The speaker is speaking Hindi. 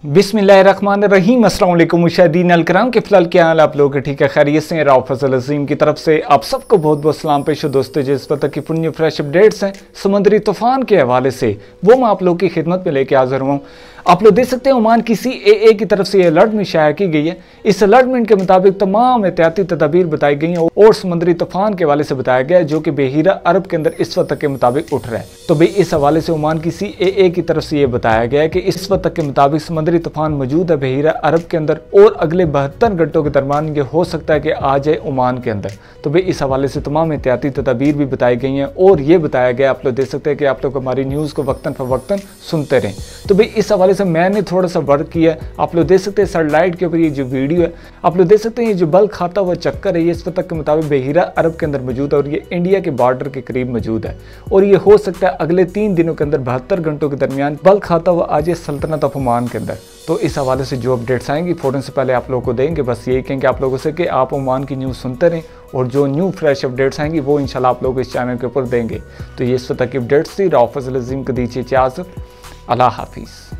बिस्मिल्लाहिर्रहमानिर्रहीम। अस्सलाम वालेकुम मुशाहिदीन अलकराम के फिलहाल क्या हाल आप लोगों के ठीक है, खैरियत से हैं। फजल अजीम की तरफ से आप सबको बहुत बहुत सलाम पेश हो दोस्तों। जिस वक्त की पुण्य फ्रेश अपडेट्स हैं समुद्री तूफान के हवाले से वो मैं आप लोगों की खिदमत में लेके हाजिर हूँ। आप लोग देख सकते हैं ओमान की CAA की तरफ से अलर्ट में शाया की गई है। इस अलर्टमेंट के मुताबिक तमाम एहतियाती तदाबीर बताई गई हैं और समुद्री तूफान के हवाले से बताया गया है जो कि बहिरा अरब के अंदर इस वक्त के मुताबिक उठ रहा है। तो भाई इस हवाले से ओमान की CAA की तरफ से ये बताया गया है कि इस वक्त के मुताबिक समुद्री तूफान मौजूद है बहिरा अरब के अंदर और अगले 72 घंटों के दरमियान ये हो सकता है कि आ जाए ओमान के अंदर। तो भाई इस हवाले से तमाम एहतियाती तदाबीर भी बताई गई हैं और ये बताया गया, आप लोग देख सकते हैं कि आप लोग हमारी न्यूज़ को वक्तन फवक्तन सुनते रहें। तो भाई इस हवाले से मैंने थोड़ा सा वर्क किया है। आप लोग देख सकते हैं सैटेलाइट के ऊपर ये जो वीडियो है, आप लोग देख सकते हैं ये जो बल खाता हुआ चक्कर है ये इस वक्त के मुताबिक बहिरा अरब के अंदर मौजूद है और ये इंडिया के बॉर्डर के करीब मौजूद है और ये हो सकता है अगले 3 दिनों के अंदर 72 घंटों के दरमियान बल खाता हुआ आ जाए सल्तनत ऑफ ओमान के अंदर। तो इस हवाले से जो अपडेट्स आएंगी फ़ौरन से पहले आप लोगों को देंगे। बस यही कहेंगे आप लोगों से कि आप ओमान की न्यूज़ सुनते रहें और जो न्यू फ्रेश अपडेट्स आएंगी वो इंशाल्लाह आप लोगों को इस चैनल के ऊपर देंगे। तो ये इस वक्त की अपडेट्स थी। फजल अजीम को दीजिए इजाज़त। अल्लाह हाफिज़।